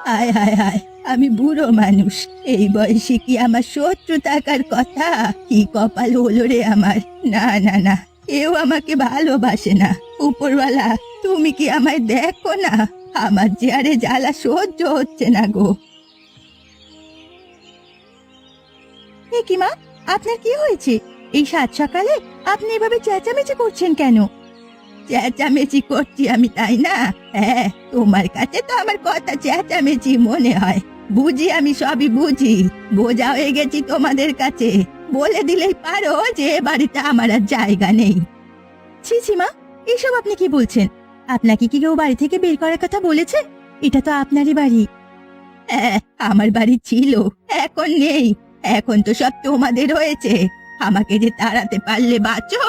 হায় হায় হায়, আমি বুড়ো মানুষ, এই বয়সে কি আমার শত্রু থাকার কথা? কি কপাল হলো রে আমার! না না না, কেউ আমাকে ভালোবাসে না। উপরওয়ালা, তুমি কি আমায় দেখো না? আমার যে আরে জ্বালা সহ্য হচ্ছে না গো। এ কি মা, আপনার কি হয়েছে? এই সাত সকালে আপনি এভাবে চেঁচামেচি করছেন কেন? চেঁচামেচি করছি আমি, তাই না? হ্যাঁ, তোমার কাছে তো আমার কথা চেঁচামেচি মনে হয়। বুঝি, আমি সবই বুঝি। বোঝা হয়ে গেছি তোমাদের কাছে। বলে দিলেই পারো যে এ বাড়িতে আমার আর জায়গা নেই। ছি ছি মা, এসব আপনি কি বলছেন? আপনাকে কি কেউ বাড়ি থেকে বের করার কথা বলেছে? এটা তো আপনারই বাড়ি। হ্যাঁ, আমার বাড়ি ছিল, এখন নেই। এখন তো সব তোমাদের হয়েছে। আমাকে যে তাড়াতে পারলে বাঁচো,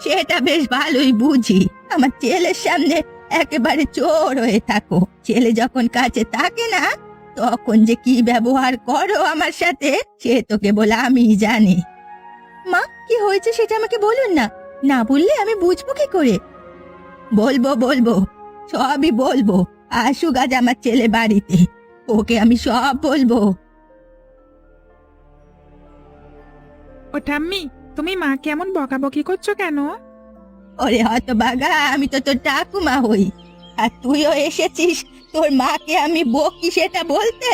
সেটা বেশ ভালোই বুঝি। আমার ছেলের সামনে একেবারে চোর হয়ে থাকো। ছেলে যখন কাছে থাকে না, তখন যে কি ব্যবহার করো আমার সাথে, সে তো কেবল আমিই জানি। মা, কি হয়েছে সেটা আমাকে বলুন না। না বললে আমি বুঝবো কি করে? বলবো বলবো, সবই বলবো। আসুক আজ আমার ছেলে বাড়িতে, ওকে আমি সব বলবো। ও ঠাম্মি, তুমি মাকে এমন বকাবকি করছো কেন? ওরে হতভাগা, আমি তো তোর ঠাকুমা হই, আর তুইও এসেছিস তোর মাকে আমি বকি সেটা বলতে?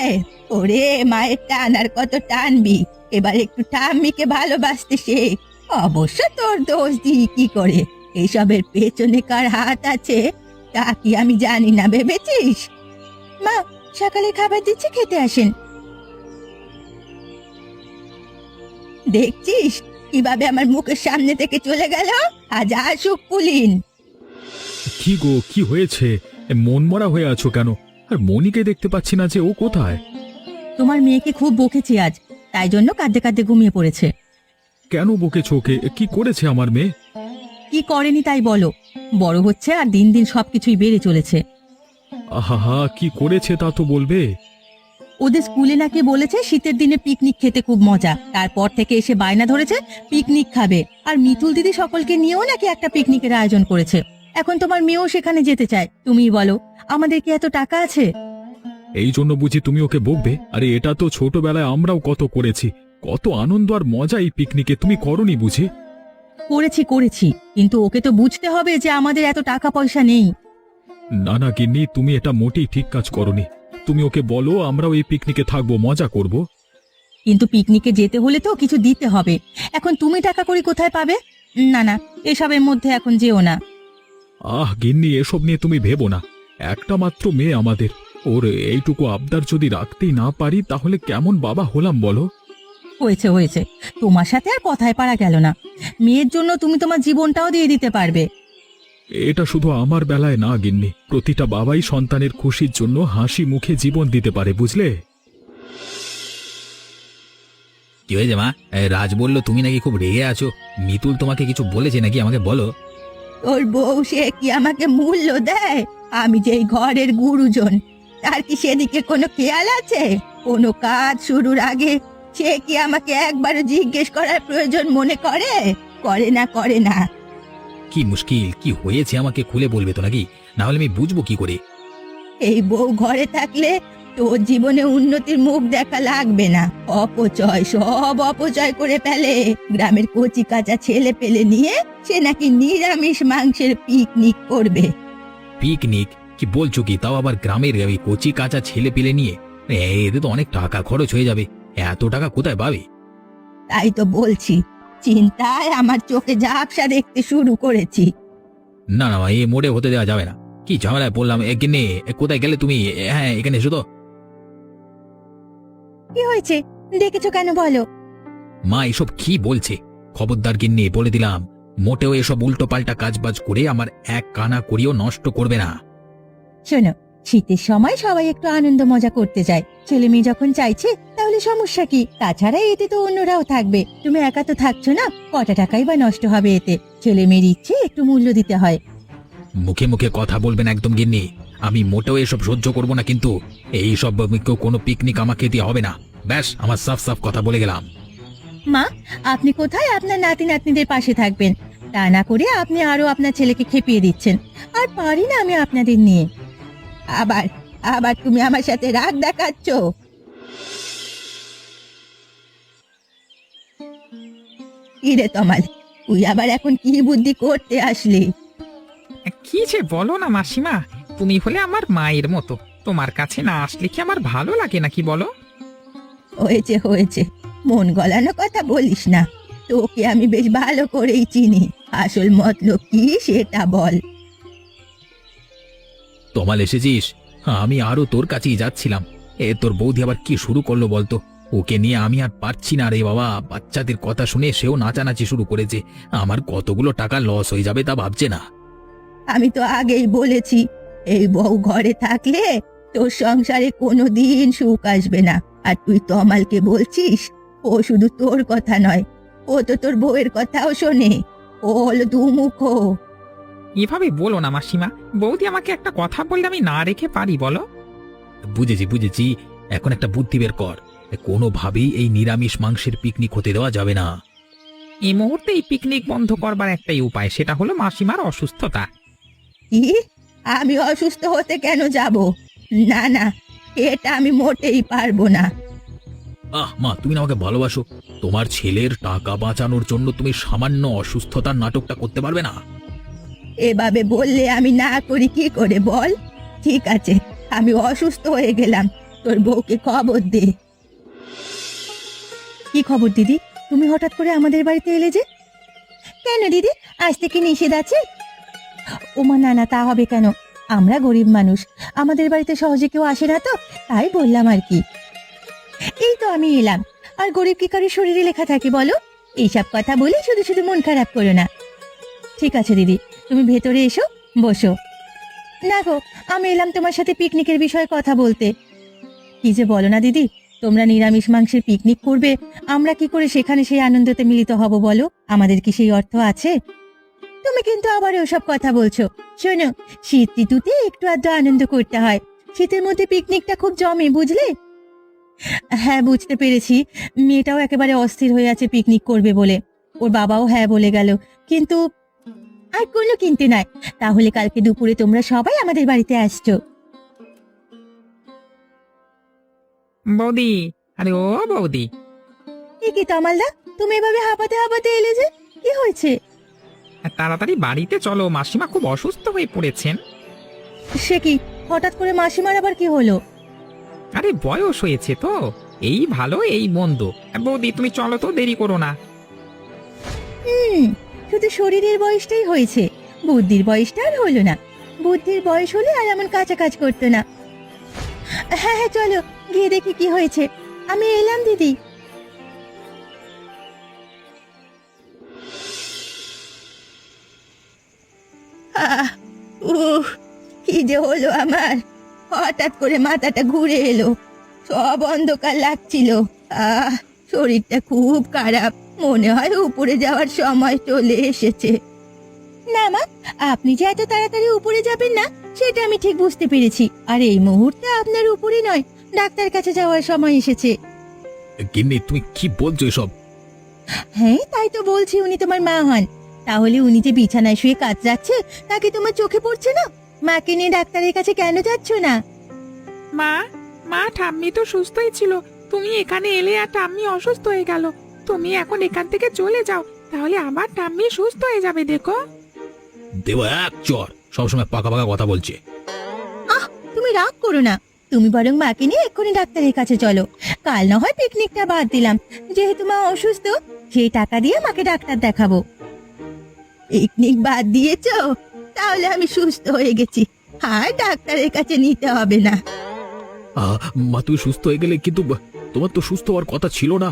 ওরে, মায়ের টান আর কত টানবি? এবার একটু ঠাম্মিকে ভালোবাসতে শেখ। অবশ্য তোর দোষ দিই কি করে? এসবের পেছনে কার হাত আছে তা কি আমি জানি না ভেবেছিস? মা, সকালে খাবার দিচ্ছি, খেতে আসেন। দেখছিস কিভাবে আমার মুখের সামনে থেকে চলে গেল? আজ আসুক পুলিন। কি গো, কি হয়েছে? মন মরা হয়ে আছো কেন? আর মনিকে দেখতে পাচ্ছি না যে, ও কোথায়? তোমার মেয়েকে খুব বকেছি আজ, তাই জন্য কাঁদতে কাঁদতে ঘুমিয়ে পড়েছে। কেন বকেছো ওকে? কি করেছে আমার মেয়ে? কি করেনি তাই বলো? বড় হচ্ছে আর দিন দিন সবকিছুই বেড়ে চলেছে। আহা, কি করেছে তা তো বলবে। ওদের স্কুলে নাকি বলেছে শীতের দিনে পিকনিক খেতে খুব মজা। তারপর থেকে এসে বায়না ধরেছে পিকনিক খাবে, আর মিতুল দিদি সকলকে নিয়েও নাকি একটা পিকনিকের আয়োজন করেছে। এখন তোমার মেয়েও সেখানে যেতে চায়। তুমিই বলো, আমাদের কি এত টাকা আছে? এই জন্য বুঝি তুমি ওকে বকবে? আরে এটা তো ছোটবেলায় আমরাও কত করেছি। কত আনন্দ আর মজা এই পিকনিকে, তুমি করনি বুঝি? করেছি করেছি, কিন্তু ওকে তো বুঝতে হবে যে আমাদের এত টাকা পয়সা নেই। না না গিন্নি, তুমি এটা মোটেই ঠিক কাজ করনি। তুমি ওকে বলো আমরাও এই পিকনিকে থাকবো, মজা করব। কিন্তু পিকনিকে যেতে হলে তো কিছু দিতে হবে। এখন তুমি টাকা করি কোথায় পাবে? না না, এসবের মধ্যে এখন যেও না। আহ গিন্নি, এসব নিয়ে তুমি ভেবো না। একটা মাত্র মেয়ে আমাদের, ওর এইটুকু আবদার যদি রাখতেই না পারি তাহলে কেমন বাবা হলাম বলো? হয়েছে হয়েছে, তোমার সাথে আর কথায় পারা গেল না। মেয়ের জন্য তুমি তোমার জীবনটাও দিয়ে দিতে পারবে। এটা শুধু আমার বেলায় না গিন্নি, প্রতিটা বাবাই সন্তানের খুশির জন্য হাসি মুখে জীবন দিতে পারে, বুঝলে? কি হয়েছে মা? রাজ বলল তুমি নাকি খুব রেগে আছো। মিতুল তোমাকে কিছু বলেছে নাকি, আমাকে বলো। তোর বউ সে কি আমাকে মূল্য দেয়? আমি যে এই ঘরের গুরুজন, তার কি সেদিকে কোনো খেয়াল আছে? কোনো কাজ শুরুর আগে সে কি আমাকে একবারও জিজ্ঞেস করার প্রয়োজন মনে করে? করে না, করে না। কি মুশকিল, কি হয়েছে আমাকে খুলে বলবে তো নাকি? না হলে আমি বুঝবো কি করে? এই বউ ঘরে থাকলে তোর জীবনে উন্নতির মুখ দেখা লাগবে না। অপচয়, সব অপচয় করে ফেলে। গ্রামের কচি কাঁচা ছেলে পেলে নিয়ে সে নাকি নিরামিষ মাংসের পিকনিক করবে। পিকনিক? কি বলছো কি? তাও আবার গ্রামের ওই কচি কাঁচা ছেলে পেলে নিয়ে? এতে তো অনেক টাকা খরচ হয়ে যাবে। এত টাকা কোথায় পাবে? তাই তো বলছি, চিন্তায় আমার চোখে ঝাপসা দেখতে শুরু করেছি। না না মা, এ মোড়ে হতে দেওয়া যাবে না। কি ঝামেলায় পড়লাম! গিন্নি, কোথায় গেলে তুমি? হ্যাঁ, এখানে এসো তো। কি হয়েছে, ডেকেছো কেন বলো? মা এসব কি বলছে? খবরদার গিন্নি, বলে দিলাম, মোটেও এসব উল্টো পাল্টা কাজবাজ করে আমার এক কানা করিও নষ্ট করবে না। শোনো, শীতের সময় সবাই একটু আনন্দ মজা করতে যায়। ছেলে মেয়ে যখন চাইছে তাহলে সমস্যা কি? তাছাড়া এতে তো অন্যরাও থাকবে, তুমি একা তো থাকছো না। কটা টাকাই বা নষ্ট হবে এতে? ছেলে মেয়ের ইচ্ছে একটু মূল্য দিতে হয়। মুখে মুখে কথা বলবেন একদম গিন্নি। আমি মোটেও এসব সহ্য করব না, কিন্তু এই সব কোনো পিকনিক আমাকে দিয়ে হবে না। ব্যাস, আমার সাফ সাফ কথা বলে গেলাম। মা, আপনি কোথায় আপনার নাতি নাতনিদের পাশে থাকবেন? তা না করে আপনি আরো আপনার ছেলেকে খেপিয়ে দিচ্ছেন। আর পারি না আমি আপনাদের নিয়ে। আবার আবার তুমি আমার সাথে রাগ দেখাচ্ছ? কিরে তমাল, তুই আবার এখন কি বুদ্ধি করতে আসলি? কি যে বলো না মাসিমা, তুমি হলে আমার মায়ের মতো, তোমার কাছে না আসলে কি আমার ভালো লাগে নাকি বলো? হয়েছে হয়েছে, মন গলানো কথা বলিস না। তোকে আমি বেশ ভালো করেই চিনি, আসল মতলব কি সেটা বল। তমাল এসেছিস? আমি আরো তোর কাছেই যাচ্ছিলাম। তোর বৌদি আবার কি শুরু করলো বলতো? ওকে নিয়ে আমি আর পারছি না রে বাবা। বাচ্চাদের কথা শুনে সেও নাচানাচি শুরু করেছে। আমার কতগুলো টাকা লস হয়ে যাবে তা ভাবছে না। আমি তো আগেই বলেছি, এই বউ ঘরে থাকলে তোর সংসারে কোনো দিন সুখ আসবে না। আর তুই তমালকে বলছিস? ও শুধু তোর কথা নয়, ও তো তোর বউয়ের কথাও শোনে। ও হলো দুমুখো। এভাবে বলো না মাসিমা, বৌদি আমাকে একটা কথা বললে আমি না রেখে পারি বলো? বুঝেছি বুঝেছি, এখন একটা বুদ্ধি বের কর। কোনোভাবেই এই নিরামিষ মাংসের পিকনিক হতে দেওয়া যাবে না। এই মুহূর্তে এই পিকনিক বন্ধ করবার একটাই উপায়, সেটা হলো মাসিমার অসুস্থতা। কি? আমি অসুস্থ হতে কেন যাব? না না, এটা আমি মোটেই পারবো না। মা, তুমি না আমাকে ভালোবাসো? তোমার ছেলের টাকা বাঁচানোর জন্য তুমি সামান্য অসুস্থতার নাটকটা করতে পারবে না? এভাবে বললে আমি না করি কি করে বল? ঠিক আছে, আমি অসুস্থ হয়ে গেলাম, তোর বউকে খবর দে। কি খবর দিদি? তুমি হঠাৎ করে আমাদের বাড়িতে এলে যে? কেন দিদি, আজ থেকে নিষেধ আছে? ওমা না না, তা হবে কেন? আমরা গরিব মানুষ, আমাদের বাড়িতে সহজে কেউ আসে না, তো তাই বললাম আর কি। এই তো আমি এলাম, আর গরিব কি কারোর শরীরে লেখা থাকে বলো? এইসব কথা বলে শুধু শুধু মন খারাপ করো না। ঠিক আছে দিদি, তুমি ভেতরে এসো, বসো। না গো, আমি এলাম তোমার সাথে পিকনিকের বিষয়ে কথা বলতে। কি যে বলো না দিদি, তোমরা নিরামিষ মাংসের পিকনিক করবে, আমরা কি করে সেখানে সেই আনন্দতে মিলিত হব বলো? আমাদের কি সেই অর্থ আছে? তুমি কিন্তু আবার ওসব কথা বলছো। শোনো, শীত ঋতুতে একটু আধটু আনন্দ করতে হয়, শীতের মধ্যে পিকনিকটা খুব জমে, বুঝলে? হ্যাঁ, বুঝতে পেরেছি। মেয়েটাও একেবারে অস্থির হয়ে আছে পিকনিক করবে বলে, ওর বাবাও হ্যাঁ বলে গেল। কিন্তু আর কোনো কিনতে নাই, তাহলে কালকে দুপুরে তোমরা সবাই আমাদের বাড়িতে আসছো। বৌদি, আরে ও বৌদি, এ কি তমালদা, তুমি এভাবে হাঁপাতে হাঁপাতে এলে যে? কি হয়েছে? তাড়াতাড়ি বাড়িতে চলো, মাসিমা খুব অসুস্থ হয়ে পড়েছেন। সে কি, হঠাৎ করে মাসিমার আবার কি হলো? আরে বয়স হয়েছে তো, এই ভালো এই মন্দ। বৌদি তুমি চলো তো, দেরি করো না। শুধু শরীরের বয়সটাই হয়েছে, বুদ্ধির বয়সটা আর হলো না। বুদ্ধির বয়স হলে আর এমন কাঁচা কাজ করতো না। হ্যাঁ হ্যাঁ, চলো গিয়ে দেখি কি হয়েছে। আমি এলাম দিদি। কি যে হলো আমার, হঠাৎ করে মাথাটা ঘুরে এলো, সব অন্ধকার লাগছিল। শরীরটা খুব খারাপ, মনে হয় উপরে যাওয়ার সময় চলে এসেছে। না মা, আপনি যে এত তাড়াতাড়ি উপরে যাবেন না সেটা আমি ঠিক বুঝতে পেরেছি। আর এই মুহূর্তে আপনার উপরে নয়, ডাক্তার কাছে যাওয়ার সময় এসেছে। গিন্নি, তুমি কি বলছো এসব? হ্যাঁ, তাই তো বলছি, উনি তোমার মা হন। তাহলে উনি যে বিছানায় শুয়ে কাতরাচ্ছে তা কি তোমার চোখে পড়ছে না? মাকে নিয়ে ডাক্তারের কাছে কেন যাচ্ছ না? মা, মা ঠাম্মি তো সুস্থই ছিল, তুমি এখানে এলে আর ঠাম্মি অসুস্থ হয়ে গেল। তুমি এখন এখান থেকে চলে যাও, তাহলে আবার ঠাম্মি সুস্থ হয়ে যাবে, দেখো। দেওয়া এক চর, সবসময় পাকা পাকা কথা বলছে। তুমি রাগ করো না, তুমি বরং মাকে নিয়ে এক্ষুনি ডাক্তারের কাছে চলো। কাল না হয় পিকনিকটা বাদ দিলাম, যেহেতু মা অসুস্থ, সেই টাকা দিয়ে মাকে ডাক্তার দেখাবো। পিকনিক বাদ দিয়েছো? তাহলে আমি সুস্থ হয়ে গেছি, আর ডাক্তারের কাছে নিতে হবে না। মা, তুমি সুস্থ হয়ে গেলে, কিন্তু তোমার তো সুস্থ হওয়ার কথা ছিল না।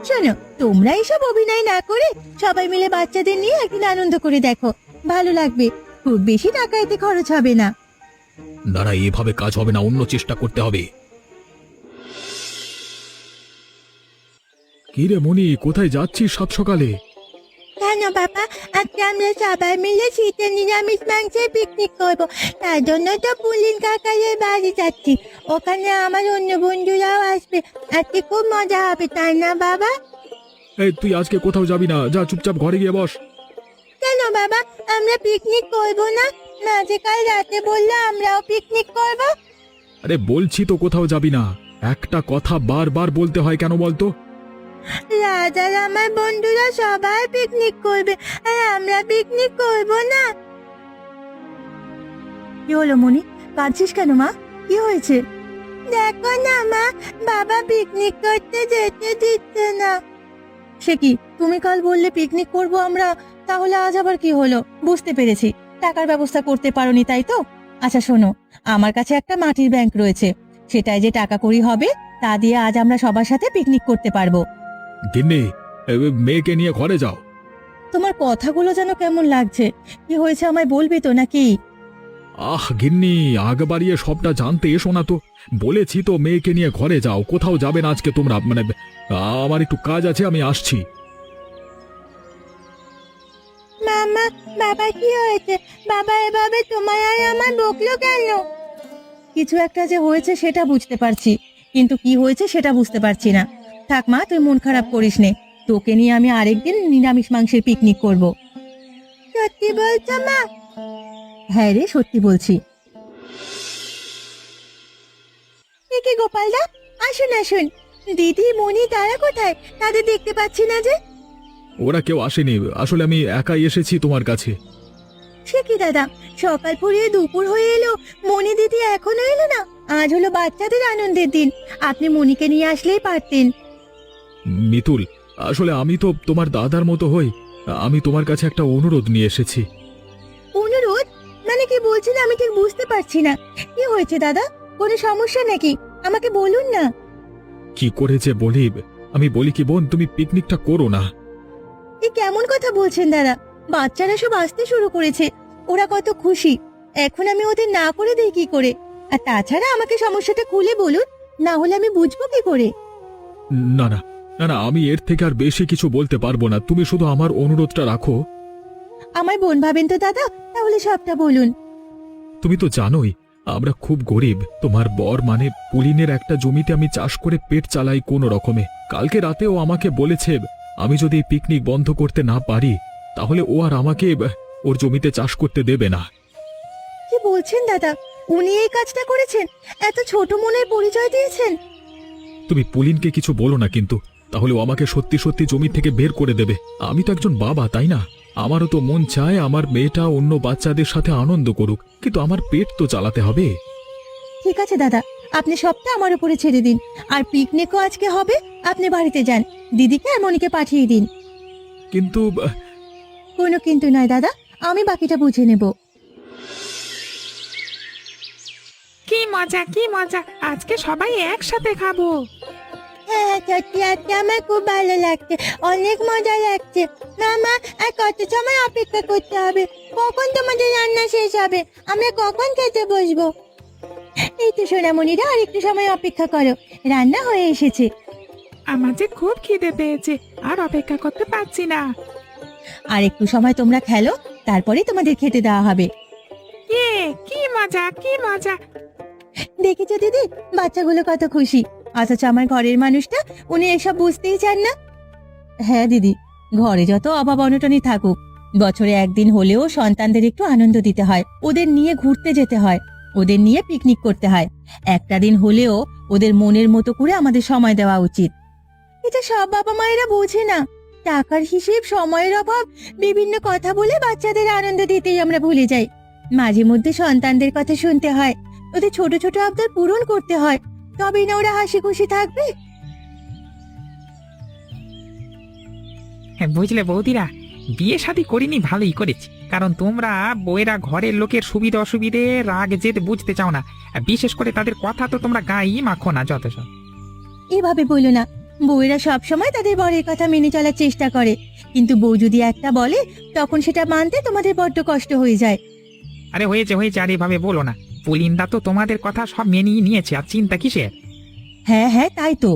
শোনো, তোমরা এইসব অভিনয় না করে সবাই মিলে বাচ্চাদের নিয়ে একদিন আনন্দ করে দেখো, ভালো লাগবে। খুব বেশি টাকা এতে খরচ হবে না। না না, এভাবে কাজ হবে না, অন্য চেষ্টা করতে হবে। কি রে মনি, কোথায় যাচ্ছিস সাত সকালে? কেন বাবা, আজকে আমরা সবাই মিলে শীতের নিরামিষ মাংসের পিকনিক করবো, তার জন্য তো পুলিন কাকারের বাড়ি যাচ্ছি। ওখানে আমার অন্য বন্ধুরাও আসবে, আজকে খুব মজা হবে, তাই না বাবা? এই, তুই আজকে কোথাও যাবি না, যা চুপচাপ ঘরে গিয়ে বস। কেন বাবা, আমরা পিকনিক করবো না? না যে কাল রাতে বললে আমরাও পিকনিক করবো। আরে বলছি তো কোথাও যাবি না, একটা কথা বারবার বলতে হয় কেন বলতো? রাজার আমার বন্ধুরা সবাই পিকনিক করবে, আর আমরা পিকনিক করব না। কি হলো মনি, কাঁদছিস কেন মা? কি হয়েছে? দেখো না মা, বাবা পিকনিক করতে যেতে দিচ্ছে না। সে কি, তুমি কাল বললে পিকনিক করব আমরা, তাহলে আজ আবার কি হলো? বুঝতে পেরেছি, টাকার ব্যবস্থা করতে পারোনি তাই তো। আচ্ছা শোনো, আমার কাছে একটা মাটির ব্যাংক রয়েছে, সেটাই যে টাকা কড়ি হবে তা দিয়ে আজ আমরা সবার সাথে পিকনিক করতে পারবো। গিন্নি, মেয়েকে নিয়ে ঘরে যাও। তোমার কথাগুলো যেন কেমন লাগছে, কি হয়েছে আমায় বলবি তো নাকি? গিন্নি, আগ বাড়িয়ে সবটা জানতে এসো না তো। বলেছি তো মেয়েকে নিয়ে ঘরে যাও, কোথাও যাবে না আজকে তোমরা। আমার একটু কাজ আছে, আমি আসছি। মামা, বাবা কি হয়েছে? বাবা এভাবে তোমার আর আমার বকলো কেন? কিছু একটা যে হয়েছে সেটা বুঝতে পারছি, কিন্তু কি হয়েছে সেটা বুঝতে পারছি না। থাক মা, তুই মন খারাপ করিস নে, তোকে নিয়ে আমি আরেকদিন নিরামিষ মাংসের পিকনিক করব। সত্যি বলছো মা? হ্যাঁ রে, সত্যি বলছি। কি গোপালদা, আসুন আসুন। দিদি, মনি তারা কোথায়? তাদের দেখতে পাচ্ছি না যে। ওরা কেউ আসেনি, আসলে আমি একাই এসেছি তোমার কাছে। সে কি দাদা, সকাল ফুরিয়ে দুপুর হয়ে এলো, মনি দিদি এখনো এলো না? আজ হলো বাচ্চাদের আনন্দের দিন, আপনি মনিকে নিয়ে আসলেই পারতেন। মিতুল, আসলে আমি তো তোমার দাদার মতো হই, আমি তোমার কাছে একটা অনুরোধ নিয়ে এসেছি। অনুরোধ মানে কি বলছেন? আমি ঠিক বুঝতে পারছি না। কি হয়েছে দাদা? কোনো সমস্যা নাকি? আমাকে বলুন না। কি করে যে বলি, আমি বলি কি বোন, তুমি পিকনিকটা করো না। এ কেমন কথা বলছেন দাদা? বাচ্চারা সব আসতে শুরু করেছে, ওরা কত খুশি, এখন আমি ওদের না করে দেই কি করে? আর তাছাড়া আমাকে সমস্যাটা খুলে বলুন, না হলে আমি বুঝবো কি করে? না না না না, আমি এর থেকে আর বেশি কিছু বলতে পারবো না, তুমি শুধু আমার অনুরোধটা রাখো। আমার বোন ভাবেন তো দাদা, তাহলে সবটা বলুন। তুমি তো জানোই আমরা খুব গরিব। তোমার বর মানে পুলিনের একটা জমিতে আমি চাষ করে পেট চালাই কোনো রকমে। কালকে রাতেও আমাকে বলেছে আমি যদি এই পিকনিক বন্ধ করতে না পারি তাহলে ও আর আমাকে ওর জমিতে চাষ করতে দেবে না। কি বলছেন দাদা? উনি এই কাজটা করেছেন? এত ছোট মনের পরিচয় দিয়েছেন? তুমি পুলিনকে কিছু বলো না কিন্তু, তাহলে ও আমাকে সত্যি সত্যি জমি থেকে বের করে দেবে। আমি তো একজন বাবা, তাই না? আমারও তো মন চায় আমার মেয়েটা অন্য বাচ্চাদের সাথে আনন্দ করুক, কিন্তু আমার পেট তো চালাতে হবে। ঠিক আছে দাদা, আপনি সবটা আমার উপরে ছেড়ে দিন। আর পিকনিকও আজকে হবে, আপনি বাড়িতে যান, দিদিকে আর মনিকে পাঠিয়ে দিন। কিন্তু কোনো কিন্তু নয় দাদা, আমি বাকিটা বুঝে নেব। কি মজা, কি মজা, আজকে সবাই একসাথে খাবো। হ্যাঁ সত্যি, আজকে আমার খুব ভালো লাগছে, অনেক মজা লাগছে। মামা, আর কত সময় অপেক্ষা করতে হবে? কখন তোমাদের রান্না শেষ হবে? আমরা কখন খেতে বসবো? এই তো সোনামণিরা, আর একটু সময় অপেক্ষা করো, রান্না হয়ে এসেছে। আমার যে খুব খিদে পেয়েছে, আর অপেক্ষা করতে পারছি না। আর একটু সময় তোমরা খেলো, তারপরে তোমাদের খেতে দেওয়া হবে। কি মজা, কি মজা। দেখেছো দিদি, বাচ্চাগুলো কত খুশি, অথচ আমার ঘরের মানুষটা, উনি এসব বুঝতেই চান না। হ্যাঁ দিদি, ঘরে যত অভাব অনটনই থাকুক, বছরে একদিন হলেও সন্তানদের একটু আনন্দ দিতে হয়, ওদের নিয়ে ঘুরতে যেতে হয়, ওদের নিয়ে পিকনিক করতে হয়। একটা দিন হলেও ওদের মনের মতো করে আমাদের সময় দেওয়া উচিত। এটা সব বাবা মায়েরা বোঝে না। টাকার হিসেব, সময়ের অভাব, বিভিন্ন কথা বলে বাচ্চাদের আনন্দ দিতেই আমরা ভুলে যাই। মাঝে মধ্যে সন্তানদের কথা শুনতে হয়, ওদের ছোট ছোট আবদার পূরণ করতে হয়, তবেই না ওরা হাসি খুশি থাকবে। হ্যাঁ, বুঝলে বৌদিরা, বিয়ে শাদী করিনি ভালোই করেছি, কারণ তোমরা বউয়েরা ঘরের লোকের সুবিধা অসুবিধে রাগ জেদ বুঝতে চাও না। আর বিশেষ করে তাদের কথা তো তোমরা গায়েই মাখো না যত সব। এভাবে বলো না, বউয়েরা সব সময় তাদের বরের কথা মেনে চলার চেষ্টা করে, কিন্তু বউ যদি একটা বলে তখন সেটা মানতে তোমাদের বড্ড কষ্ট হয়ে যায়। আরে হয়েছে হয়েছে, আর এভাবে বলো না। পুলিন্দা তো তোমাদের কথা সব মেনেই নিয়েছে, আর চিন্তা কিসের? হ্যাঁ হ্যাঁ, তাই তো।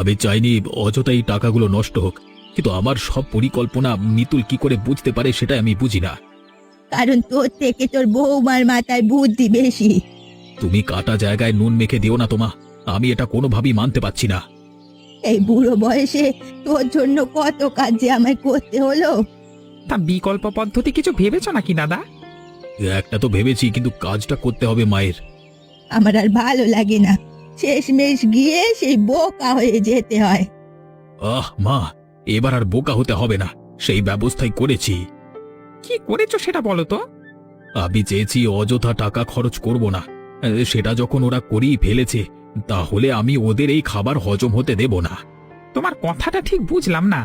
আমি চাইনি অযথাই টাকাগুলো নষ্ট হোক, কিন্তু আমার সব পরিকল্পনা মিতুল কি করে বুঝতে পারে সেটা আমি বুঝি না। কারণ তোর থেকে তোর বৌমার মাথায় বুদ্ধি বেশি। তুমি কাটা জায়গায় নুন মেখে দিও না তোমা, আমি এটা কোনোভাবেই মানতে পারছি না। এই বুড়ো বয়সে তোর জন্য কত কাজ যে আমায় করতে হলো। তা বিকল্প পদ্ধতি কিছু ভেবেছো নাকি দাদা? একটা তো ভেবেছি, কিন্তু কাজটা করতে হবে মায়ের। আমার আর ভালো লাগে না, শেষমেশ গিয়ে সেই বোকা হয়ে যেতে হয়। মা, এবার আর বোকা হতে হবে না, সেই ব্যবস্থাই করেছি। কি করেছো সেটা বলো তো। আমি চেয়েছি অযথা টাকা খরচ করব না, সেটা যখন ওরা করেই ফেলেছে, তাহলে আমি ওদের এই খাবার হজম হতে দেব না। তোমার কথাটা ঠিক বুঝলাম না।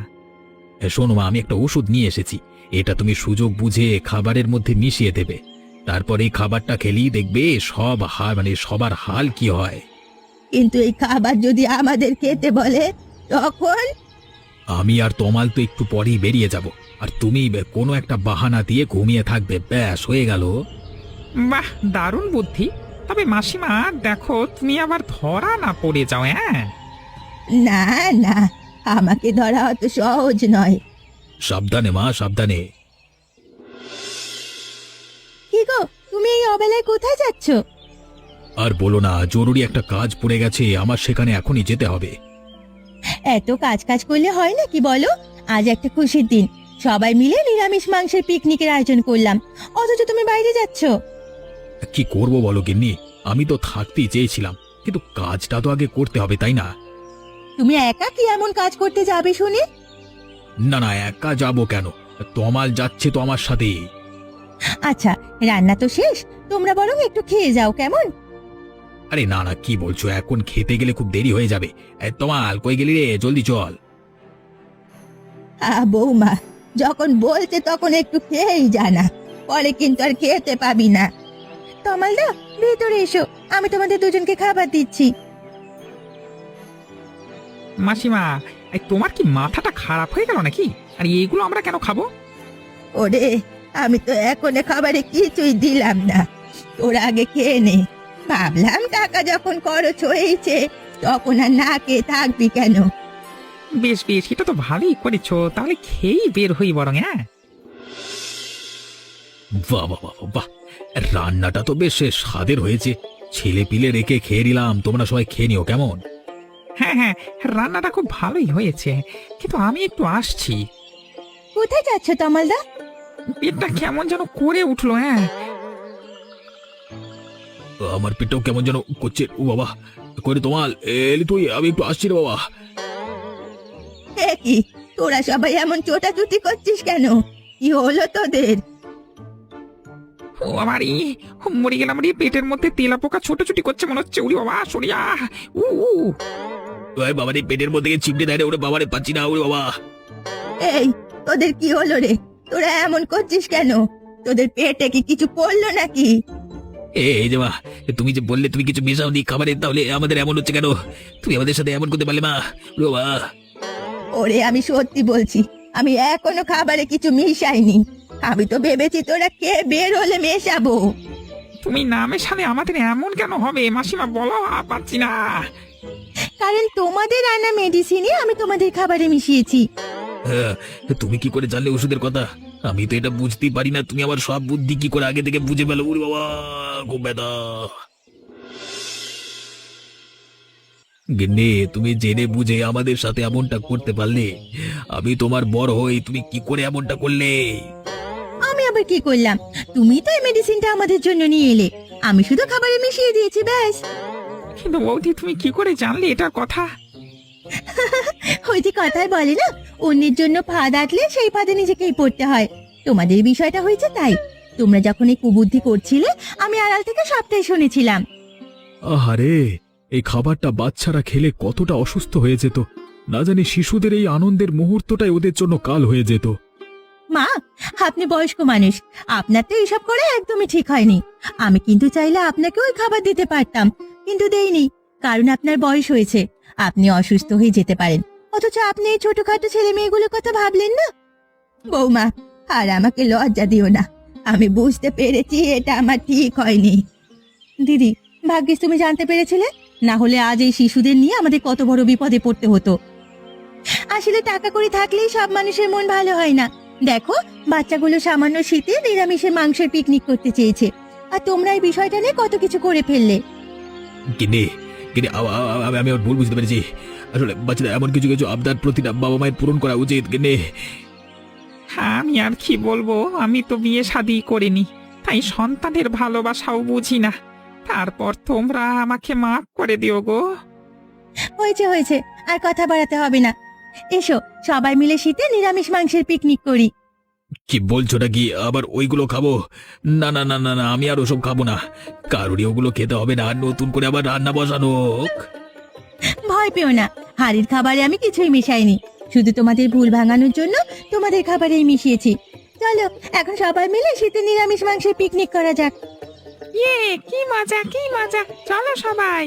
শোনো মা, আমি একটা ওষুধ নিয়ে এসেছি, এটা তুমি সুযোগ বুঝে খাবারের মধ্যে মিশিয়ে দেবে। তারপর এই খাবারটা খেলেই দেখবে সবার হাল কি হয়। কিন্তু এই খাবার যদি আমাদের খেতে বলে তখন? আমি আর তমাল তো একটু পরেই বেরিয়ে যাব, আর তুমি কোনো একটা বাহানা দিয়ে ঘুমিয়ে থাকবে, ব্যাস হয়ে গেল। বাহ, দারুণ বুদ্ধি। তবে মাসিমা দেখো তুমি আবার ধরা না পড়ে যাও। হ্যাঁ, না না, আমাকে ধরা অত সহজ নয়। সাবধানে মা, সাবধানে। কি গো, তুমি এই অবেলায় কোথায় যাচ্ছ? আর বলো না, জরুরি একটা কাজ পড়ে গেছে, আমার সেখানে এখনই যেতে হবে। এত কাজ কাজ করলে হয় নাকি বলো? আজ একটা খুশির দিন, সবাই মিলে নিরামিষ মাংসের পিকনিকের আয়োজন করলাম, অথচ তুমি বাইরে যাচ্ছ। কি করব বলো গিন্নি, আমি তো থাকতেই চেয়েছিলাম, কিন্তু কাজটা তো আগে করতে হবে, তাই না? তুমি একা কি এমন কাজ করতে যাবে শুনি? না না, একা যাব কেন, তমাল যাচ্ছে তো আমার সাথে। আচ্ছা, রান্না তো শেষ, তোমরা বরং একটু খেয়ে যাও, কেমন? আরে না না, কি বলছো, এখন খেতে গেলে খুব দেরি হয়ে যাবে। তমাল কই গেলি রে, জলদি চল। বৌমা যখন বলছে তখন একটু খেয়েই জানা, পরে কিন্তু আর খেতে পাবি না। তমালদা, ভেতরে এসো, আমি তোমাদের দুজনকে খাবার দিচ্ছি। মাসিমা, এই তোমার কি মাথাটা খারাপ হয়ে গেল নাকি? আর এইগুলো আমরা কেন খাবো? ওরে, আমি তো এখনো খাবারে কিছুই দিলাম না, তোরা আগে খেয়ে নে। ভাবলাম টাকা যখন খরচ হয়েছে তখন আর না খেয়ে থাকবি কেন। বেশ বেশ, এটা তো ভালোই করেছো, তাহলে খেয়েই বের হই বরং। হ্যাঁ, বাহ বাহ বাহ বাহ, রান্নাটা তো বেশ স্বাদের হয়েছে। ছেলে পিলে রেখে খেয়ে নিলাম, তোমরা সবাই খেয়ে নিও কেমন। হ্যাঁ হ্যাঁ, রান্নাটা খুব ভালোই হয়েছে, কিন্তু আমি একটু আসছি। কোথায় যাচ্ছ তমালদা? পেটটা কেমন যেন করে উঠলো। হ্যাঁ, আমার পেটটাও কেমন যেন করছে। ও বাবা, করে তোমাল এলি তুই, আমি একটু আসছি রে বাবা। এ কি, তোরা সবাই এমন চোটাচুটি করছিস কেন? কি হলো তোদের? ও আমার মরে গেলাম রে, পেটের মধ্যে তেলা পোকা ছোটাছুটি করছে মনে হচ্ছে। উড়ি বাবা, সরিয়া। উ উ। বাবা রে, পেটের মধ্যে চিমটে দেয় রে, ওরে বাবা রে, পাচ্ছি না, ওরে বাবা। এই, তোদের কি হলো রে? তোরা এমন করছিস কেন? তোদের পেটে কি কিছু পড়লো নাকি? এই যে মা, তুমি যে বললে তুমি কিছু মেশাওনি খাবারে, তাহলে আমাদের এমন হচ্ছে কেন? তুমি আমাদের সাথে এমন করতে পারলে মা? ওরে বাবা। ওরে, আমি সত্যি বলছি, আমি এখনো খাবারে কিছু মিশাইনি। আমি তো ভেবেছি তোরা খেয়ে বের হলে মেশাবো। তুমি না মেশালে আমাদের এমন কেন হবে মাসিমা, বলো, পাচ্ছি না। কারণ তোমাদের আনা মেডিসিনই আমি তোমাদের খাবারে মিশিয়েছি। হ্যাঁ, তুমি কি করে জানলে ওষুধের কথা? আমি তো এটা বুঝতেই পারি না, তুমি আমার সব বুদ্ধি কি করে আগে থেকে বুঝে ফেলো। ওরে বাবা, খুব ব্যথা। গিন্নি, তুমি জেনে বুঝে আমাদের সাথে এমনটা করতে পারলে? আমি তোমার বড় হই, তুমি কি করে এমনটা করলে? আমি আবার কি করলাম? তুমি তো এই মেডিসিনটা আমাদের জন্য নিয়ে এলে, আমি শুধু খাবারে মিশিয়ে দিয়েছি, ব্যাস। কিন্তু বৌদি, তুমি কি করে জানলে এটার কথা? ওই যে কথায় বলে না, অন্যের জন্য ফাঁদ আটলে সেই ফাঁদে নিজেকেই পড়তে হয়। তোমাদের বিষয়টা হয়েছে তাই। তোমরা যখন এই কুবুদ্ধি করছিলে, আমি আড়াল থেকে সবটাই শুনেছিলাম। আহারে, এই খাবারটা বাচ্চারা খেলে কতটা অসুস্থ হয়ে যেত, না জানি শিশুদের এই আনন্দের মুহূর্তটাই ওদের জন্য কাল হয়ে যেত। মা, আপনি বয়স্ক মানুষ, আপনার তো এসব করে একদমই ঠিক হয়নি। আমি কিন্তু চাইলে আপনাকে ওই খাবার দিতে পারতাম, কিন্তু দেইনি, কারণ আপনার বয়স হয়েছে, আপনি অসুস্থ হয়ে যেতে পারেন। অথচ আপনি এই ছোটখাটো ছেলে মেয়েগুলোর কথা ভাবলেন না। বৌমা, আর আমাকে লজ্জা দিও না, আমি বুঝতে পেরেছি এটা আমার ঠিক হয়নি। দিদি, ভাগ্যিস তুমি জানতে পেরেছিলে, না হলে আজ এই শিশুদের নিয়ে আমাদের কত বড় বিপদে পড়তে হতো। আসলে টাকা কড়ি থাকলেই সব মানুষের মন ভালো হয় না। দেখো, বাচ্চাগুলো সামান্য শীতে নিরামিষের মাংসের পিকনিক করতে চেয়েছে, আর তোমরা এই বিষয়টা নিয়ে কত কিছু করে ফেললে। গিন্নি, গিন্নি, আমি আমার ভুল বুঝতে পেরেছি। আসলে বাচ্চাদের এমন কিছু কিছু আবদার প্রতিটা বাবা মায়ের পূরণ করা উচিত। গিন্নি, আমি আর কি বলবো, আমি তো বিয়ে শাদি করিনি, তাই সন্তানের ভালোবাসাও বুঝি না। তারপর তোমরা আমাকে মাফ করে দিও গো। হয়েছে হয়েছে, আর কথা বাড়াতে হবে না। এসো সবাই মিলে শীতে নিরামিষ মাংসের পিকনিক করি। কি বলছো নাকি? আবার ওইগুলো খাবো? না না না না না, আমি আর ওসব খাবো না। কারোরই ওগুলো খেতে হবে না, নতুন করে আবার রান্না বসানো হোক। ভয় পেও না, হাড়ির খাবারে আমি কিছুই মিশাইনি, শুধু তোমাদের ভুল ভাঙানোর জন্য তোমাদের খাবারেই মিশিয়েছি। চলো এখন সবাই মিলে শীতে নিরামিষ মাংসের পিকনিক করা যাক। ইয়ে, কি মজা কি মজা, চলো সবাই।